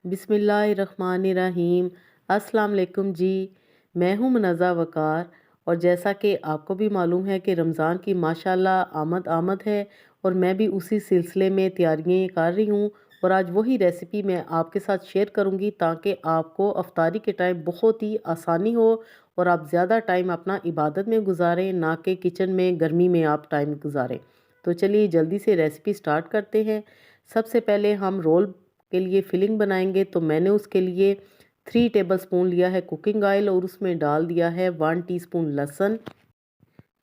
बिस्मिल्लाहिर्रहमानिर्रहीम। अस्सलाम वालेकुम जी। मैं हूँ मुनज़्ज़ा वक़ार और जैसा कि आपको भी मालूम है कि रमज़ान की माशाल्लाह आमद आमद है और मैं भी उसी सिलसिले में तैयारियाँ कर रही हूँ और आज वही रेसिपी मैं आपके साथ शेयर करूँगी ताकि आपको अफ्तारी के टाइम बहुत ही आसानी हो और आप ज़्यादा टाइम अपना इबादत में गुजारें, ना कि किचन में गर्मी में आप टाइम गुजारें। तो चलिए जल्दी से रेसिपी स्टार्ट करते हैं। सबसे पहले हम रोल के लिए फिलिंग बनाएंगे, तो मैंने उसके लिए 3 टेबलस्पून लिया है कुकिंग ऑयल और उसमें डाल दिया है 1 टीस्पून लहसुन।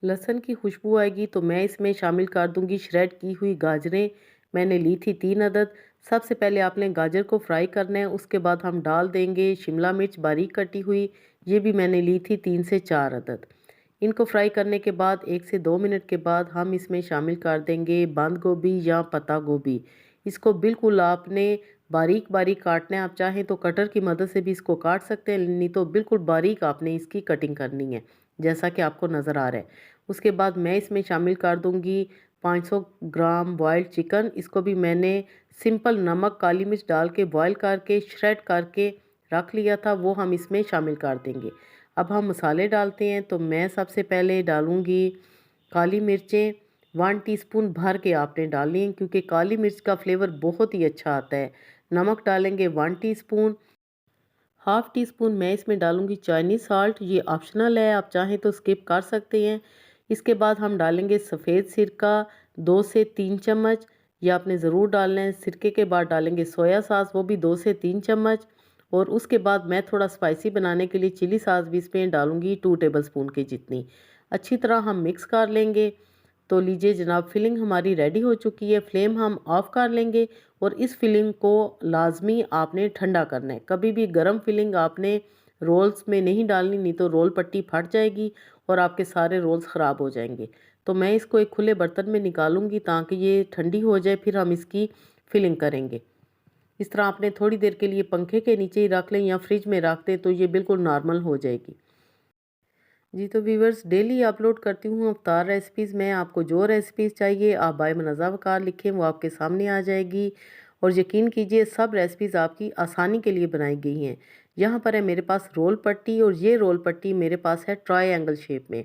लहसुन की खुशबू आएगी तो मैं इसमें शामिल कर दूंगी श्रेड की हुई गाजरें। मैंने ली थी 3 अदद। सबसे पहले आपने गाजर को फ्राई करना है, उसके बाद हम डाल देंगे शिमला मिर्च बारीक कटी हुई, ये भी मैंने ली थी 3 से 4 अदद। इनको फ्राई करने के बाद 1 से 2 मिनट के बाद हम इसमें शामिल कर देंगे बंद गोभी या पत्ता गोभी। इसको बिल्कुल आपने बारीक बारीक काटना है, आप चाहें तो कटर की मदद से भी इसको काट सकते हैं, नहीं तो बिल्कुल बारीक आपने इसकी कटिंग करनी है जैसा कि आपको नज़र आ रहा है। उसके बाद मैं इसमें शामिल कर दूंगी 500 ग्राम बॉयल्ड चिकन। इसको भी मैंने सिंपल नमक काली मिर्च डाल के बॉयल करके श्रेड करके रख लिया था, वो हम इसमें शामिल कर देंगे। अब हम मसाले डालते हैं, तो मैं सबसे पहले डालूंगी काली मिर्चें 1 टीस्पून भर के आपने डालनी है क्योंकि काली मिर्च का फ्लेवर बहुत ही अच्छा आता है। नमक डालेंगे 1 टीस्पून। हाफ़ टी स्पून मैं इसमें डालूंगी चाइनीज़ साल्ट, ये ऑप्शनल है, आप चाहें तो स्किप कर सकते हैं। इसके बाद हम डालेंगे सफ़ेद सिरका 2 से 3 चम्मच, ये आपने ज़रूर डालना है। सिरके के बाद डालेंगे सोया सॉस, वो भी 2 से 3 चम्मच। और उसके बाद मैं थोड़ा स्पाइसी बनाने के लिए चिली सॉस भी इसमें डालूंगी 2 टेबलस्पून की जितनी। अच्छी तरह हम मिक्स कर लेंगे। तो लीजिए जनाब, फिलिंग हमारी रेडी हो चुकी है। फ्लेम हम ऑफ़ कर लेंगे और इस फिलिंग को लाजमी आपने ठंडा करना है। कभी भी गर्म फिलिंग आपने रोल्स में नहीं डालनी, नहीं तो रोल पट्टी फट जाएगी और आपके सारे रोल्स ख़राब हो जाएंगे। तो मैं इसको एक खुले बर्तन में निकालूंगी ताकि ये ठंडी हो जाए, फिर हम इसकी फिलिंग करेंगे। इस तरह आपने थोड़ी देर के लिए पंखे के नीचे ही रख लें या फ्रिज में रख दें तो ये बिल्कुल नॉर्मल हो जाएगी। जी तो व्यूवर्स, डेली अपलोड करती हूँ अवतार रेसिपीज़। में आपको जो रेसिपीज़ चाहिए आप बाय मुनज़्ज़ा वक़ार लिखें, वो आपके सामने आ जाएगी। और यकीन कीजिए सब रेसिपीज़ आपकी आसानी के लिए बनाई गई हैं। यहाँ पर है मेरे पास रोल पट्टी और ये रोल पट्टी मेरे पास है ट्रायंगल शेप में।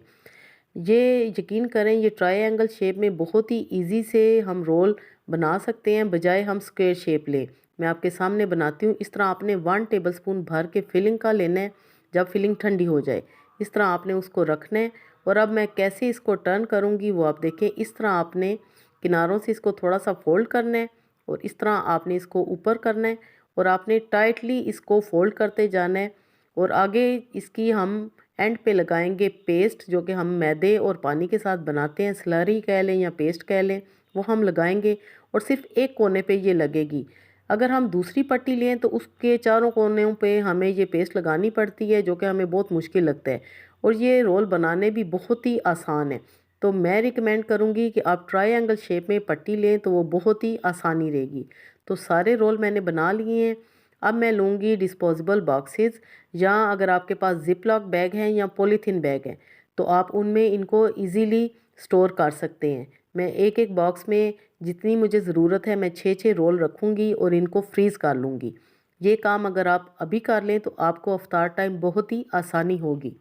ये यकीन करें ये ट्रायंगल शेप में बहुत ही ईजी से हम रोल बना सकते हैं, बजाय हम स्क्वायर शेप लें। मैं आपके सामने बनाती हूँ। इस तरह आपने 1 टेबलस्पून भर के फिलिंग का लेना है। जब फिलिंग ठंडी हो जाए इस तरह आपने उसको रखना है। और अब मैं कैसे इसको टर्न करूँगी वो आप देखें। इस तरह आपने किनारों से इसको थोड़ा सा फोल्ड करना है और इस तरह आपने इसको ऊपर करना है और आपने टाइटली इसको फोल्ड करते जाना है। और आगे इसकी हम एंड पे लगाएंगे पेस्ट, जो कि हम मैदे और पानी के साथ बनाते हैं, स्लरी कह लें या पेस्ट कह लें, वो हम लगाएंगे और सिर्फ एक कोने पे ये लगेगी। अगर हम दूसरी पट्टी लें तो उसके चारों कोनों पे हमें ये पेस्ट लगानी पड़ती है, जो कि हमें बहुत मुश्किल लगता है और ये रोल बनाने भी बहुत ही आसान है। तो मैं रिकमेंड करूँगी कि आप ट्रायंगल शेप में पट्टी लें तो वो बहुत ही आसानी रहेगी। तो सारे रोल मैंने बना लिए हैं। अब मैं लूँगी डिस्पोजेबल बॉक्सेस, या अगर आपके पास जिप लॉक बैग हैं या पॉलीथीन बैग हैं तो आप उनमें इनको इजीली स्टोर कर सकते हैं। मैं एक एक बॉक्स में जितनी मुझे ज़रूरत है मैं 6-6 रोल रखूँगी और इनको फ्रीज़ कर लूँगी। ये काम अगर आप अभी कर लें तो आपको अफ्तार टाइम बहुत ही आसानी होगी।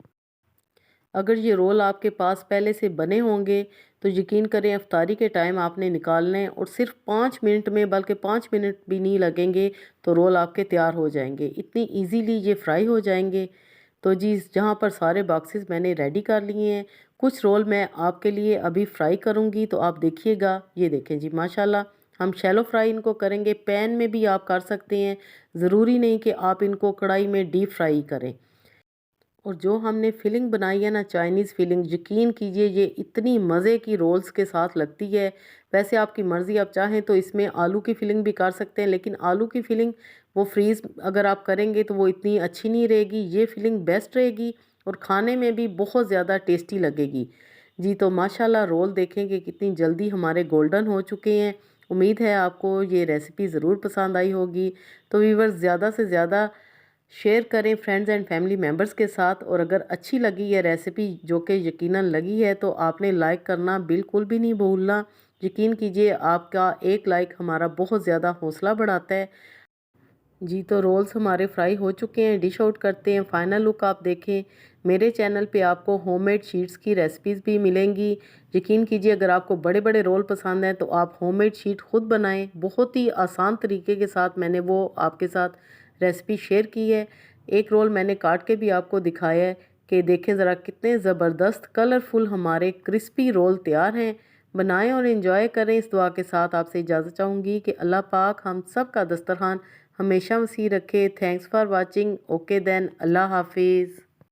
अगर ये रोल आपके पास पहले से बने होंगे तो यकीन करें अफ्तारी के टाइम आपने निकालना है और सिर्फ 5 मिनट में, बल्कि 5 मिनट भी नहीं लगेंगे तो रोल आपके तैयार हो जाएंगे। इतनी इजीली ये फ्राई हो जाएंगे। तो जी जहाँ पर सारे बॉक्सेस मैंने रेडी कर लिए हैं, कुछ रोल मैं आपके लिए अभी फ्राई करूँगी तो आप देखिएगा। ये देखें जी माशाल्लाह, हम शैलो फ्राई इनको करेंगे। पैन में भी आप कर सकते हैं, ज़रूरी नहीं कि आप इनको कढ़ाई में डीप फ्राई करें। और जो हमने फिलिंग बनाई है ना, चाइनीज़ फिलिंग, यकीन कीजिए ये इतनी मज़े की रोल्स के साथ लगती है। वैसे आपकी मर्ज़ी, आप चाहें तो इसमें आलू की फिलिंग भी कर सकते हैं, लेकिन आलू की फिलिंग वो फ्रीज़ अगर आप करेंगे तो वो इतनी अच्छी नहीं रहेगी। ये फिलिंग बेस्ट रहेगी और खाने में भी बहुत ज़्यादा टेस्टी लगेगी। जी तो माशाल्लाह रोल देखेंगे कितनी जल्दी हमारे गोल्डन हो चुके हैं। उम्मीद है आपको ये रेसिपी ज़रूर पसंद आई होगी। तो व्यूअर्स, ज़्यादा से ज़्यादा शेयर करें फ्रेंड्स एंड फैमिली मेम्बर्स के साथ। और अगर अच्छी लगी ये रेसिपी, जो कि यकीनन लगी है, तो आपने लाइक करना बिल्कुल भी नहीं भूलना। यकीन कीजिए आपका एक लाइक हमारा बहुत ज़्यादा हौसला बढ़ाता है। जी, तो रोल्स हमारे फ्राई हो चुके हैं, डिश आउट करते हैं। फाइनल लुक आप देखें। मेरे चैनल पे आपको होममेड शीट्स की रेसिपीज़ भी मिलेंगी। यकीन कीजिए, अगर आपको बड़े-बड़े रोल पसंद हैं तो आप होममेड शीट खुद बनाएँ। बहुत ही आसान तरीके के साथ मैंने वो आपके साथ रेसिपी शेयर की है। एक रोल मैंने काट के भी आपको दिखाया है कि देखें ज़रा कितने ज़बरदस्त कलरफुल हमारे क्रिस्पी रोल तैयार हैं। बनाएँ और एंजॉय करें। इस दुआ के साथ आपसे इजाज़त चाहूँगी कि अल्लाह पाक हम सब का दस्तरखान हमेशा वसी रखे। Thanks for watching. Okay then, अल्लाह हाफिज़।